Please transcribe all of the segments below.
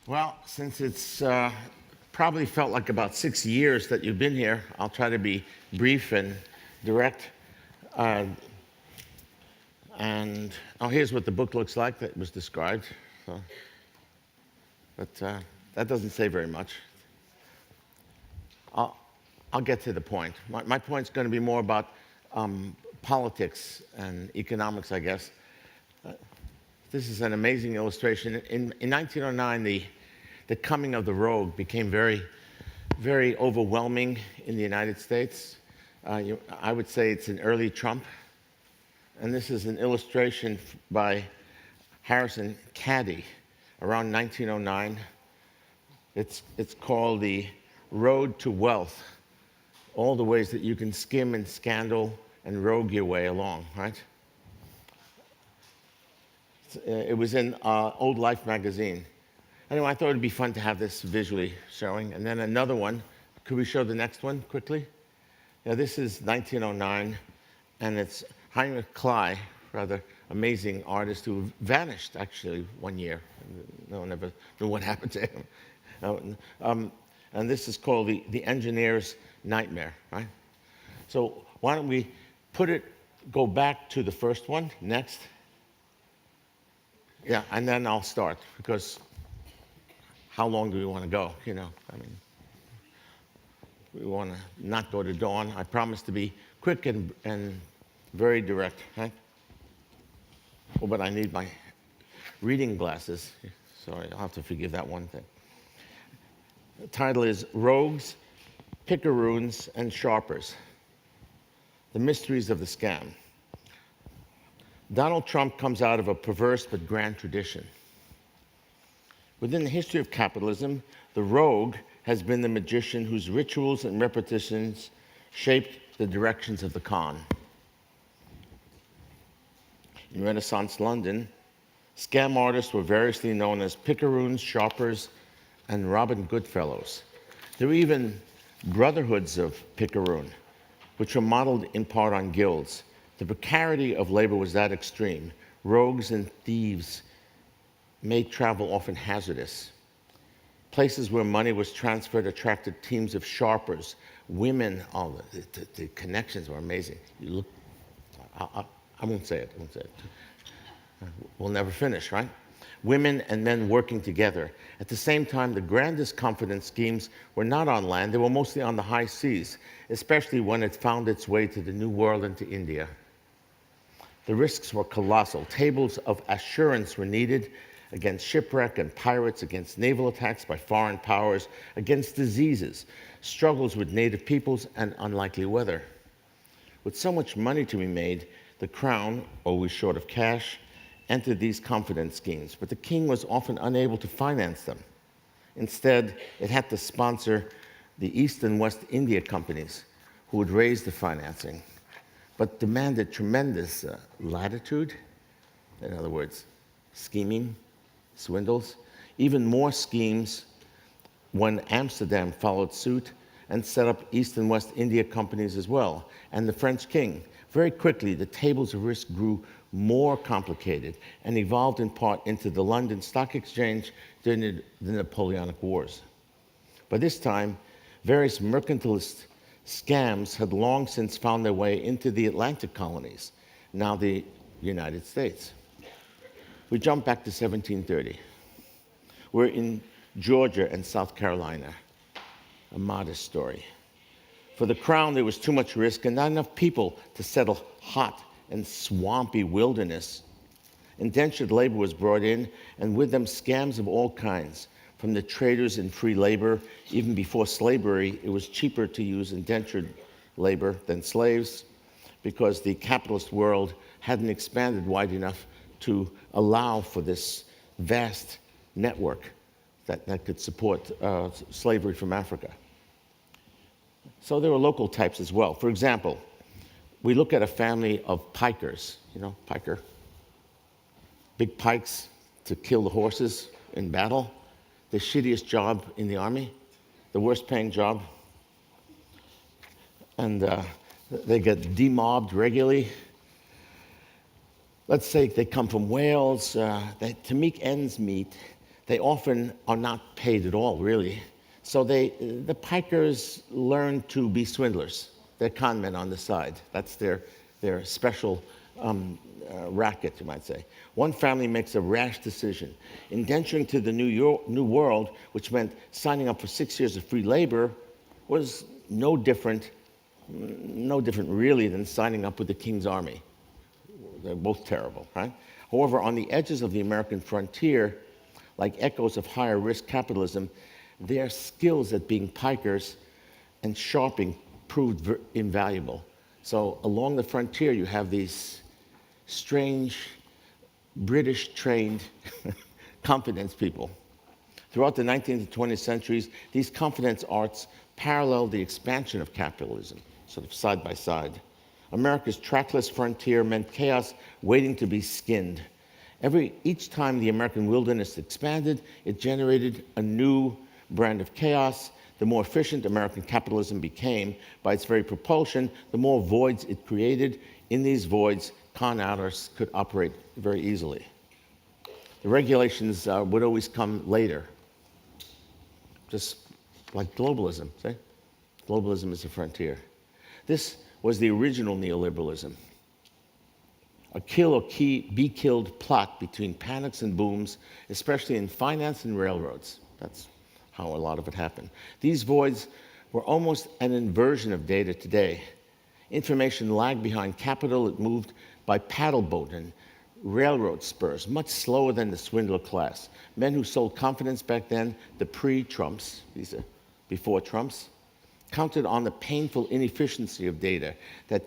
Well, since it's probably felt like about 6 years that you've been here, I'll try to be brief and direct. Uh, here's what the book looks like that was described. But that doesn't say very much. I'll get to the point. My point's going to be more about politics and economics, I guess. This is an amazing illustration. In 1909, the coming of the rogue became very, very overwhelming in the United States. I would say it's an early Trump. And this is an illustration by Harrison Caddy around 1909. It's called The Road to Wealth, all the ways that you can skim and scandal and rogue your way along, right? It was in Old Life magazine. Anyway, I thought it'd be fun to have this visually showing. And then another one. Could we show the next one quickly? Yeah, this is 1909, and it's Heinrich Klein, rather amazing artist who vanished actually one year. No one ever knew what happened to him. And this is called the Engineer's Nightmare, right? So why don't we go back to the first one, next. Yeah, and then I'll start, because how long do we want to go, I mean, we want to not go to dawn. I promise to be quick and very direct, right? Oh, but I need my reading glasses. Sorry, I'll have to forgive that one thing. The title is Rogues, Picaroons and Sharpers: The Mysteries of the Scam. Donald Trump comes out of a perverse but grand tradition. Within the history of capitalism, the rogue has been the magician whose rituals and repetitions shaped the directions of the con. In Renaissance London, scam artists were variously known as picaroons, sharpers, and Robin Goodfellows. There were even brotherhoods of picaroon, which were modeled in part on guilds. The precarity of labor was that extreme. Rogues and thieves made travel often hazardous. Places where money was transferred attracted teams of sharpers. Women, the connections were amazing. You look, I won't say it. We'll never finish, right? Women and men working together. At the same time, the grandest confidence schemes were not on land. They were mostly on the high seas, especially when it found its way to the New World and to India. The risks were colossal. Tables of assurance were needed against shipwreck and pirates, against naval attacks by foreign powers, against diseases, struggles with native peoples, and unlikely weather. With so much money to be made, the crown, always short of cash, entered these confidence schemes, but the king was often unable to finance them. Instead, it had to sponsor the East and West India companies, who would raise the financing, but demanded tremendous latitude, in other words, scheming, swindles, even more schemes when Amsterdam followed suit and set up East and West India companies as well, and the French king. Very quickly, the tables of risk grew more complicated and evolved in part into the London Stock Exchange during the Napoleonic Wars. By this time, various mercantilist scams had long since found their way into the Atlantic colonies, now the United States. We jump back to 1730. We're in Georgia and South Carolina, a modest story. For the crown, there was too much risk and not enough people to settle hot and swampy wilderness. Indentured labor was brought in, and with them scams of all kinds. From the traders in free labor, even before slavery, it was cheaper to use indentured labor than slaves, because the capitalist world hadn't expanded wide enough to allow for this vast network that could support slavery from Africa. So there were local types as well. For example, we look at a family of pikers, piker, big pikes to kill the horses in battle, the shittiest job in the army, the worst paying job. And they get demobbed regularly. Let's say they come from Wales. To make ends meet, They often are not paid at all, really. So the pikers learn to be swindlers. They're con men on the side. That's their special racket, you might say. One family makes a rash decision. Indenturing to the New World, which meant signing up for 6 years of free labor, was no different really than signing up with the King's Army. They're both terrible, right? However, on the edges of the American frontier, like echoes of higher risk capitalism, their skills at being pikers and sharping proved invaluable. So along the frontier, you have these strange British-trained confidence people. Throughout the 19th and 20th centuries, these confidence arts paralleled the expansion of capitalism, sort of side by side. America's trackless frontier meant chaos waiting to be skinned. Each time the American wilderness expanded, it generated a new brand of chaos. The more efficient American capitalism became, by its very propulsion, the more voids it created. In these voids, con artists could operate very easily. The regulations would always come later, just like globalism, see? Globalism is the frontier. This was the original neoliberalism. A kill or be killed plot between panics and booms, especially in finance and railroads. That's how a lot of it happened. These voids were almost an inversion of data today. Information lagged behind capital. It moved by paddle boat and railroad spurs, much slower than the swindler class. Men who sold confidence back then, the pre-Trumps, these are before Trumps, counted on the painful inefficiency of data that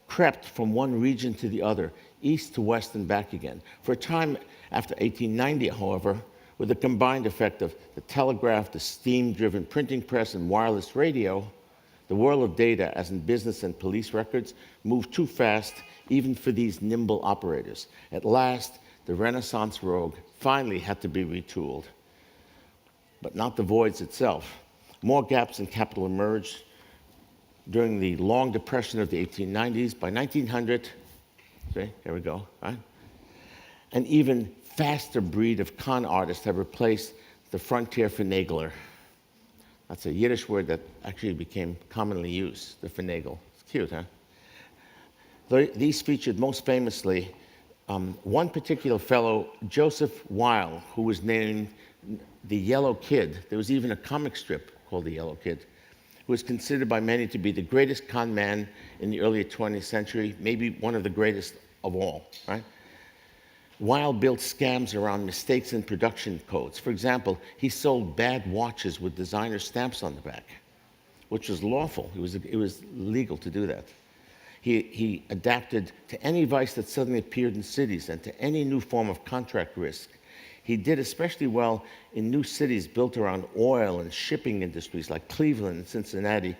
crept from one region to the other, east to west and back again. For a time after 1890, however, with the combined effect of the telegraph, the steam-driven printing press, and wireless radio, the world of data, as in business and police records, moved too fast even for these nimble operators. At last, the Renaissance rogue finally had to be retooled, but not the voids itself. More gaps in capital emerged during the long depression of the 1890s. By 1900, see, here we go, right? An even faster breed of con artists have replaced the frontier finagler. That's a Yiddish word that actually became commonly used, the finagle. It's cute, huh? These featured most famously one particular fellow, Joseph Weil, who was named the Yellow Kid. There was even a comic strip called the Yellow Kid, who was considered by many to be the greatest con man in the early 20th century, maybe one of the greatest of all, right? Weil built scams around mistakes in production codes. For example, he sold bad watches with designer stamps on the back, which was lawful. It was legal to do that. He adapted to any vice that suddenly appeared in cities and to any new form of contract risk. He did especially well in new cities built around oil and shipping industries like Cleveland and Cincinnati.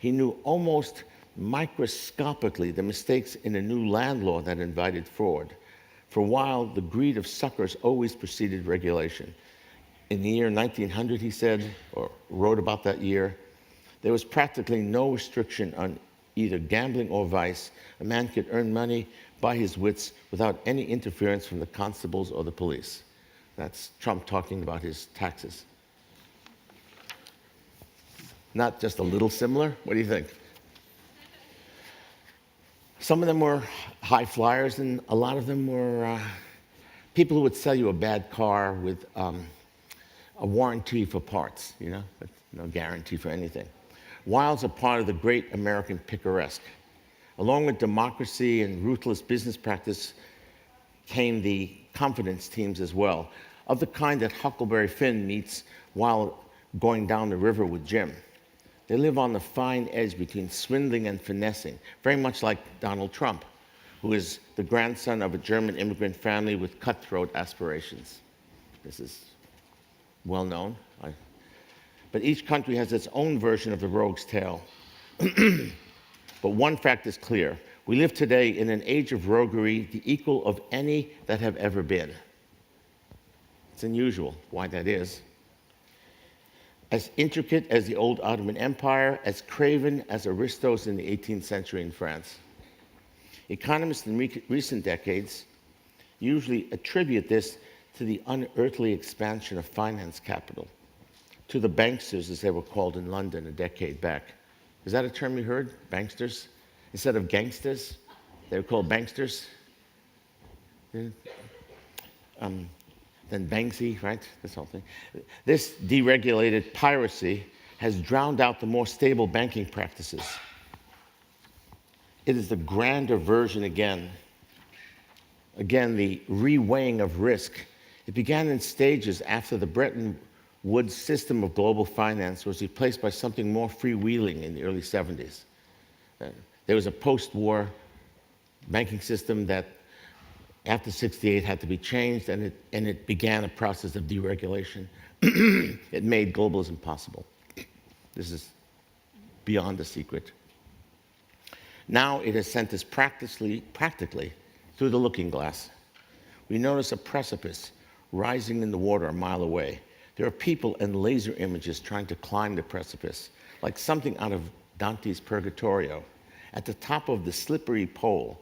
He knew almost microscopically the mistakes in a new land law that invited fraud. For a while, the greed of suckers always preceded regulation. In the year 1900, he said, or wrote about that year, there was practically no restriction on either gambling or vice. A man could earn money by his wits without any interference from the constables or the police. That's Trump talking about his taxes. Not just a little similar? What do you think? Some of them were high flyers, and a lot of them were people who would sell you a bad car with a warranty for parts, you know, but no guarantee for anything. Wiles are part of the great American picaresque. Along with democracy and ruthless business practice came the confidence teams as well, of the kind that Huckleberry Finn meets while going down the river with Jim. They live on the fine edge between swindling and finessing, very much like Donald Trump, who is the grandson of a German immigrant family with cutthroat aspirations. This is well known. But each country has its own version of the rogue's tale. But one fact is clear. We live today in an age of roguery, the equal of any that have ever been. It's unusual why that is. As intricate as the old Ottoman Empire, as craven as aristos in the 18th century in France. Economists in recent decades usually attribute this to the unearthly expansion of finance capital, to the banksters, as they were called in London a decade back. Is that a term you heard? Banksters? Instead of gangsters, they were called banksters. Then Banksy, right? This whole thing. This deregulated piracy has drowned out the more stable banking practices. It is the grander version again. Again, the reweighing of risk. It began in stages after the Bretton Woods system of global finance was replaced by something more freewheeling in the early 70s. There was a post-war banking system that after 68 had to be changed, and it began a process of deregulation. It made globalism possible. This is beyond a secret. Now it has sent us practically through the looking glass. We notice a precipice rising in the water a mile away. There are people and laser images trying to climb the precipice, like something out of Dante's Purgatorio. At the top of the slippery pole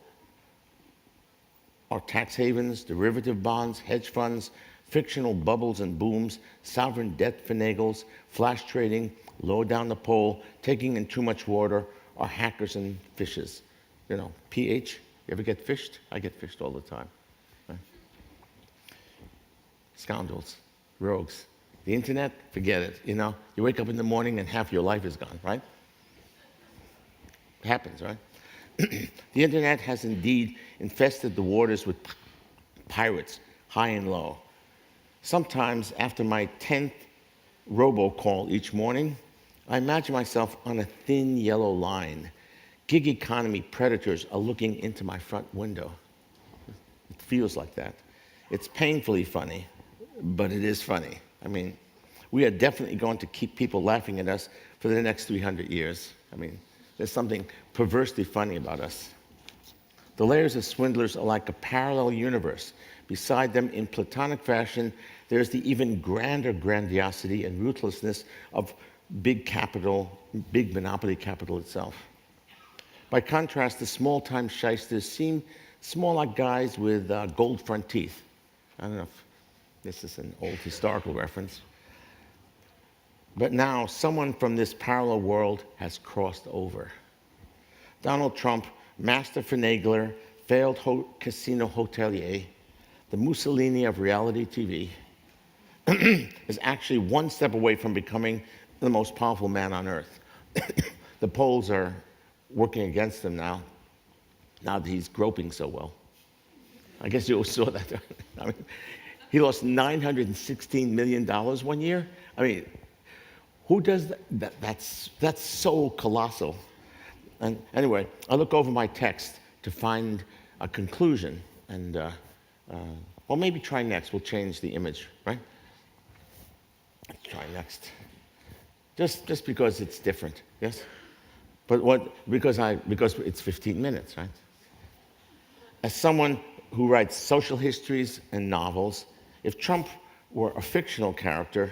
are tax havens, derivative bonds, hedge funds, fictional bubbles and booms, sovereign debt finagles, flash trading, low down the pole, taking in too much water, are hackers and fishes. You know, PH, you ever get fished? I get fished all the time. Right? Scoundrels, rogues. The internet, forget it. You know, you wake up in the morning and half your life is gone, right? It happens, right? The internet has indeed infested the waters with pirates, high and low. Sometimes, after my 10th robocall each morning, I imagine myself on a thin yellow line. Gig economy predators are looking into my front window. It feels like that. It's painfully funny, but it is funny. I mean, we are definitely going to keep people laughing at us for the next 300 years. I mean, there's something perversely funny about us. The layers of swindlers are like a parallel universe. Beside them, in Platonic fashion, there's the even grander grandiosity and ruthlessness of big capital, big monopoly capital itself. By contrast, the small-time shysters seem small like guys with gold front teeth. I don't know if this is an old historical reference. But now, someone from this parallel world has crossed over. Donald Trump, master finagler, failed casino hotelier, the Mussolini of reality TV, is actually one step away from becoming the most powerful man on earth. The polls are working against him now that he's groping so well. I guess you all saw that. I mean, he lost $916 million one year. I mean, who does that? That's so colossal. And anyway, I look over my text to find a conclusion, and well, maybe try next. We'll change the image, right? Let's try next. Just because it's different, yes? But because it's 15 minutes, right? As someone who writes social histories and novels, if Trump were a fictional character,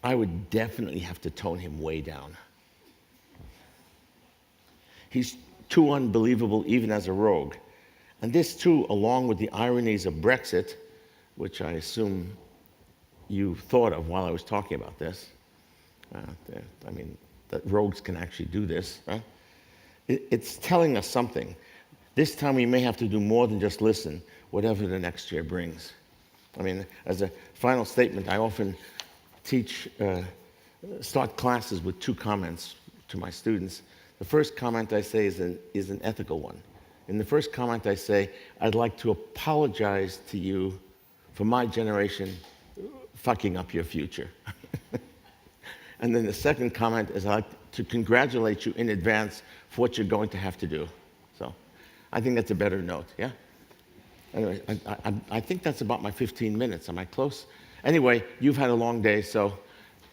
I would definitely have to tone him way down. He's too unbelievable even as a rogue. And this too, along with the ironies of Brexit, which I assume you thought of while I was talking about this. I mean, that rogues can actually do this. Right? It's telling us something. This time we may have to do more than just listen, whatever the next year brings. I mean, as a final statement, I often start classes with two comments to my students. The first comment I say is an ethical one. In the first comment I say, I'd like to apologize to you for my generation fucking up your future. And then the second comment is I'd like to congratulate you in advance for what you're going to have to do. So I think that's a better note, yeah? Anyway, I think that's about my 15 minutes. Am I close? Anyway, you've had a long day, so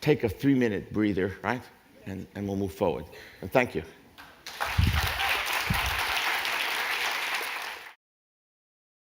take a 3-minute breather, right? And we'll move forward. And thank you.